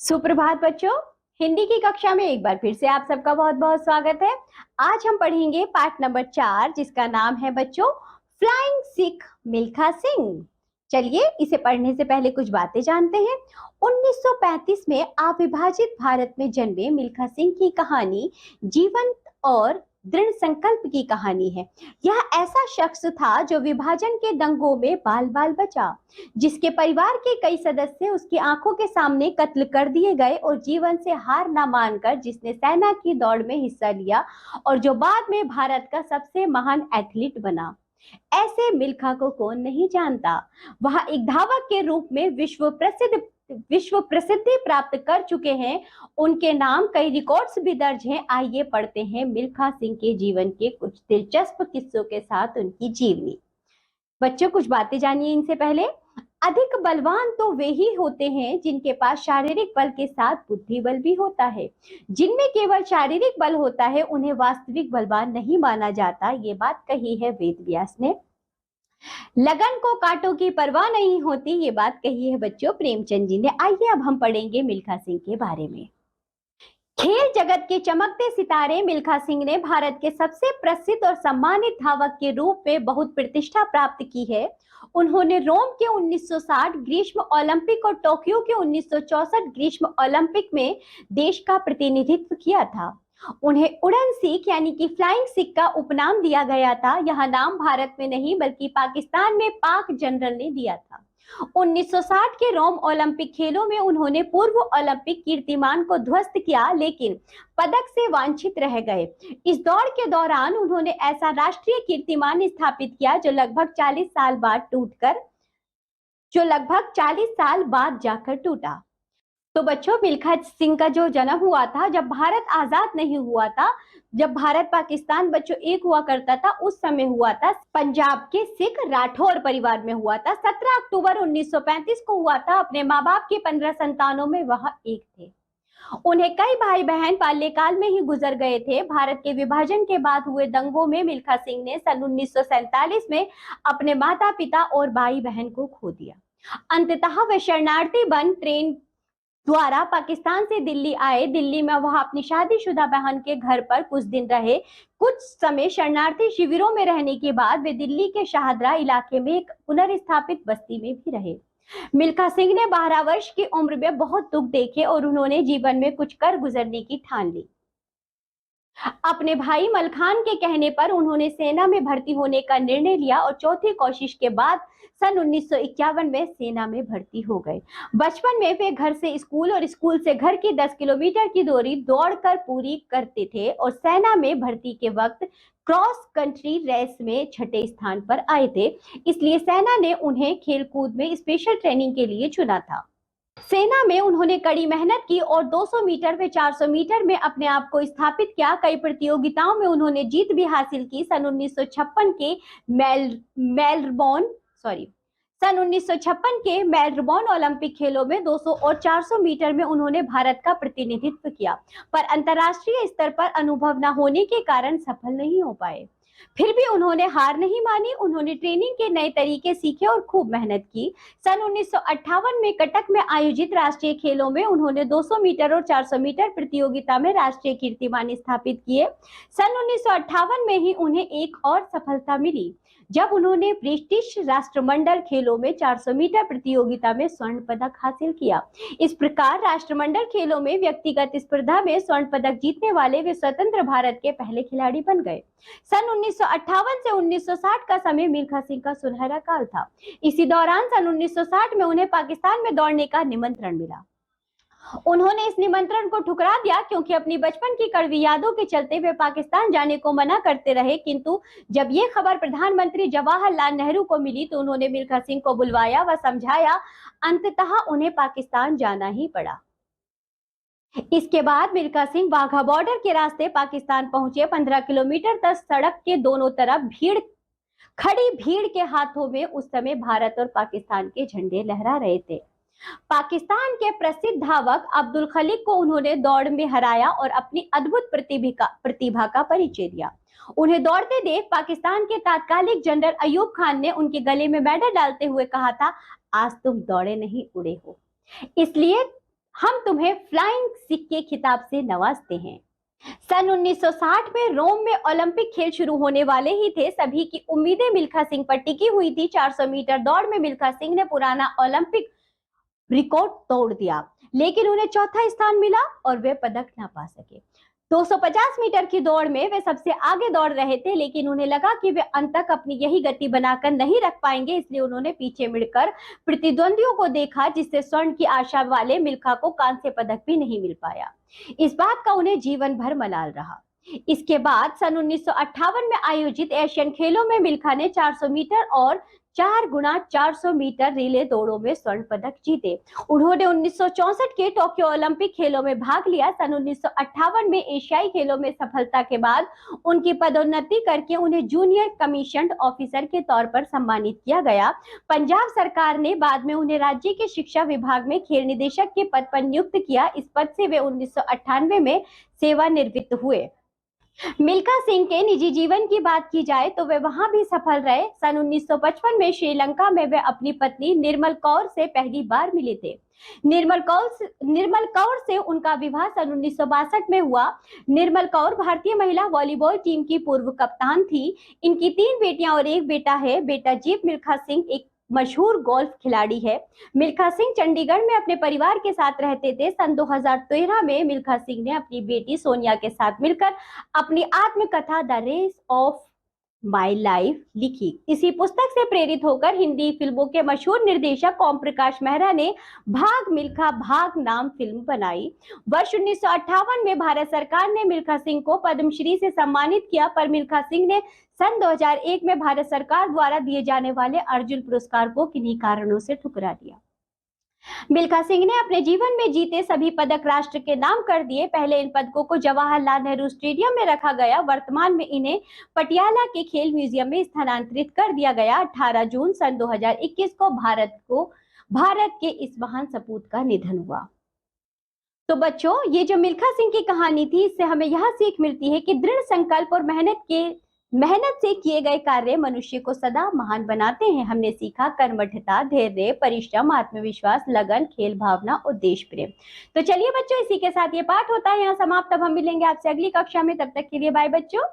सुप्रभात बच्चों। हिंदी की कक्षा में एक बार फिर से आप सबका बहुत बहुत स्वागत है। आज हम पढ़ेंगे पाठ नंबर 4 जिसका नाम है बच्चों फ्लाइंग सिख मिल्खा सिंह। चलिए इसे पढ़ने से पहले कुछ बातें जानते हैं। 1935 में अविभाजित भारत में जन्मे मिल्खा सिंह की कहानी जीवंत और दृढ़ संकल्प की कहानी है। यह ऐसा शख्स था जो विभाजन के दंगों में बाल बाल बचा, जिसके परिवार के कई सदस्य उसकी आंखों के सामने कत्ल कर दिए गए और जीवन से हार न मानकर जिसने सेना की दौड़ में हिस्सा लिया और जो बाद में भारत का सबसे महान एथलीट बना। ऐसे मिल्खा को कौन नहीं जानता। वह एक धावक के रूप में विश्व प्रसिद्धि प्राप्त कर चुके हैं। उनके नाम कई रिकॉर्ड्स भी दर्ज हैं। आइए पढ़ते हैं मिल्खा सिंह के जीवन के कुछ दिलचस्प किस्सों के साथ उनकी जीवनी। बच्चों कुछ बातें जानिए इनसे पहले। अधिक बलवान तो वे ही होते हैं जिनके पास शारीरिक बल के साथ बुद्धि बल भी होता है। जिनमें केवल शारीरिक बल होता है उन्हें वास्तविक बलवान नहीं माना जाता। ये बात कही है वेद व्यास ने। लगन को कांटों की परवाह नहीं होती, ये बात कही है बच्चों प्रेमचंद जी ने। आइए अब हम पढ़ेंगे मिल्खा सिंह के बारे में। खेल जगत के चमकते सितारे मिल्खा सिंह ने भारत के सबसे प्रसिद्ध और सम्मानित धावक के रूप में बहुत प्रतिष्ठा प्राप्त की है। उन्होंने रोम के 1960 ग्रीष्म ओलंपिक और टोक्यो के 1964 ग्रीष्म ओलंपिक में देश का प्रतिनिधित्व किया था। उन्हें उड़न सिख यानी कि फ्लाइंग सिख का उपनाम दिया गया था। यह नाम भारत में नहीं बल्कि पाकिस्तान में पाक जनरल ने दिया था। 1960 के रोम ओलंपिक खेलों में उन्होंने पूर्व ओलंपिक कीर्तिमान को ध्वस्त किया, लेकिन पदक से वांछित रह गए। इस दौड़ के दौरान उन्होंने ऐसा राष्ट्रीय कीर्तिमान स्थापित किया जो लगभग 40 साल बाद जाकर टूटा। तो बच्चों मिल्खा सिंह का जो जन्म हुआ था जब भारत आजाद नहीं हुआ था, जब भारत पाकिस्तान बच्चों एक हुआ करता था, उस समय हुआ था। पंजाब के सिख राठौर परिवार में हुआ था। 17 अक्टूबर 1935 को हुआ था। अपने माँ बाप के 15 संतानों में वह एक थे। उन्हें कई भाई बहन बाल्यकाल में ही गुजर गए थे। भारत के विभाजन के बाद हुए दंगों में मिल्खा सिंह ने सन 1947 में अपने माता पिता और भाई बहन को खो दिया। अंततः वे शरणार्थी बन ट्रेन द्वारा पाकिस्तान से दिल्ली आए। दिल्ली में वह अपनी शादीशुदा बहन के घर पर कुछ दिन रहे। कुछ समय शरणार्थी शिविरों में रहने के बाद वे दिल्ली के शाहदरा इलाके में एक पुनर्स्थापित बस्ती में भी रहे। मिल्खा सिंह ने 12 वर्ष की उम्र में बहुत दुख देखे और उन्होंने जीवन में कुछ कर गुजरने की ठान ली। अपने भाई मलखान के कहने पर उन्होंने सेना में भर्ती होने का निर्णय लिया और चौथी कोशिश के बाद सन 1951 में सेना में भर्ती हो गए। बचपन में वे घर से स्कूल और स्कूल से घर की 10 किलोमीटर की दूरी दौड़कर पूरी करते थे और सेना में भर्ती के वक्त क्रॉस कंट्री रेस में 6ठे स्थान पर आए थे। इसलिए सेना ने उन्हें खेलकूद में स्पेशल ट्रेनिंग के लिए चुना था। सेना में उन्होंने कड़ी मेहनत की और 200 मीटर व 400 मीटर में अपने आप को स्थापित किया। कई प्रतियोगिताओं में उन्होंने जीत भी हासिल की। सन 1956 के मेलबोर्न ओलंपिक खेलों में 200 और 400 मीटर में उन्होंने भारत का प्रतिनिधित्व किया, पर अंतर्राष्ट्रीय स्तर पर अनुभव न होने के कारण सफल नहीं हो पाए। फिर भी उन्होंने हार नहीं मानी। उन्होंने ट्रेनिंग के नए तरीके सीखे और खूब मेहनत की। सन 1958 में कटक में आयोजित राष्ट्रीय खेलों में उन्होंने 200 मीटर और 400 मीटर प्रतियोगिता में राष्ट्रीय कीर्तिमान स्थापित किए। सन 1958 में ही उन्हें एक और सफलता मिली जब उन्होंने ब्रिटिश राष्ट्रमंडल खेलों में 400 मीटर प्रतियोगिता में स्वर्ण पदक हासिल किया। इस प्रकार राष्ट्रमंडल खेलों में व्यक्तिगत स्पर्धा में स्वर्ण पदक जीतने वाले वे स्वतंत्र भारत के पहले खिलाड़ी बन गए। सन 1958 से 1960 का समय मिल्खा सिंह का सुनहरा काल था। इसी दौरान सन 1960 में उन्हें पाकिस्तान में दौड़ने का निमंत्रण मिला। उन्होंने इस निमंत्रण को ठुकरा दिया क्योंकि अपनी बचपन की कड़वी यादों के चलते वे पाकिस्तान जाने को मना करते रहे। किंतु जब ये खबर प्रधानमंत्री जवाहरलाल नेहरू को मिली तो उन्होंने मिल्खा सिंह को बुलवाया व समझाया। अंततः उन्हें पाकिस्तान जाना ही पड़ा। इसके बाद मिल्खा सिंह वाघा बॉर्डर के रास्ते पाकिस्तान पहुंचे। 15 किलोमीटर तक सड़क के दोनों तरफ खड़ी भीड़ के हाथों में उस समय भारत और पाकिस्तान के झंडे लहरा रहे थे। पाकिस्तान के प्रसिद्ध धावक अब्दुल खलीक को उन्होंने दौड़ में हराया और अपनी अद्भुत प्रतिभा का परिचय दिया। उन्हें दौड़ते देख पाकिस्तान के तत्कालीन जनरल अयूब खान ने उनके गले में मेडल डालते हुए कहा था, आज तुम दौड़े नहीं उड़े हो। इसलिए हम तुम्हें फ्लाइंग सिख के खिताब से नवाजते हैं। सन 1960 में रोम में ओलंपिक खेल शुरू होने वाले ही थे। सभी की उम्मीदें मिल्खा सिंह पर टिकी हुई थी। 400 मीटर दौड़ में मिल्खा सिंह ने पुराना ओलंपिक रिकॉर्ड तोड़ दिया, लेकिन उन्हें चौथा स्थान मिला और वे पदक ना पा सके। 250 मीटर की दौड़ में वे सबसे आगे दौड़ रहे थे, लेकिन उन्हें लगा कि वे अंत तक अपनी यही गति बनाकर नहीं रख पाएंगे, इसलिए उन्होंने पीछे मुड़कर प्रतिद्वंदियों को देखा, जिससे स्वर्ण की आशा वाले मिल्खा को कांस्य पदक भी नहीं मिल पाया। इस बात का उन्हें जीवन भर मलाल रहा। इसके बाद सन 1958 में आयोजित एशियन खेलों में मिल्खा ने 400 मीटर और 4x400 मीटर रिले दौड़ों में स्वर्ण पदक जीते। उन्होंने 1964 के टोक्यो ओलंपिक खेलों में भाग लिया। सन 1958 में एशियाई खेलों में सफलता के बाद उनकी पदोन्नति करके उन्हें जूनियर कमीशन्ड ऑफिसर के तौर पर सम्मानित किया गया। पंजाब सरकार ने बाद में उन्हें राज्य के शिक्षा विभाग में खेल निदेशक के पद पर नियुक्त किया। इस पद से वे 1998 में सेवानिवृत्त हुए। मिल्खा सिंह के निजी जीवन की बात की जाए तो वे वहां भी सफल रहे। सन 1955 में श्रीलंका में वे अपनी पत्नी निर्मल कौर से पहली बार मिले थे। निर्मल कौर से उनका विवाह सन 1962 में हुआ। निर्मल कौर भारतीय महिला वॉलीबॉल टीम की पूर्व कप्तान थी। इनकी 3 बेटियां और 1 बेटा है। बेटा जीव मिल्खा सिंह एक मशहूर गोल्फ खिलाड़ी है। मिल्खा सिंह चंडीगढ़ में अपने परिवार के साथ रहते थे। सन 2013 में मिल्खा सिंह ने अपनी बेटी सोनिया के साथ मिलकर अपनी आत्मकथा The Race of My Life लिखी। इसी पुस्तक से प्रेरित होकर हिंदी फिल्मों के मशहूर निर्देशक ओम प्रकाश मेहरा ने भाग मिल्खा भाग नाम फिल्म बनाई। वर्ष 1958 में भारत सरकार ने मिल्खा सिंह को पद्मश्री से सम्मानित किया, पर मिल्खा सिंह ने सन 2001 में भारत सरकार द्वारा दिए जाने वाले अर्जुन पुरस्कार को किन्हीं कारणों से ठुकरा दिया। मिल्खा सिंह ने अपने जीवन में जीते सभी पदक राष्ट्र के नाम कर दिए। पहले इन पदकों को जवाहरलाल नेहरू स्टेडियम में रखा गया। वर्तमान में इन्हें पटियाला के खेल म्यूजियम में स्थानांतरित कर दिया गया। 18 जून सन 2021 को भारत के इस महान सपूत का निधन हुआ। तो बच्चों, ये जो मिल्खा सिंह की कहानी थी, इससे हमें यह सीख मिलती है कि दृढ़ संकल्प और मेहनत से किए गए कार्य मनुष्य को सदा महान बनाते हैं। हमने सीखा कर्मठता, धैर्य, परिश्रम, आत्मविश्वास, लगन, खेल भावना और देश प्रेम। तो चलिए बच्चों, इसी के साथ ये पाठ होता है यहाँ समाप्त। अब हम मिलेंगे आपसे अगली कक्षा में। तब तक के लिए बाय बच्चों।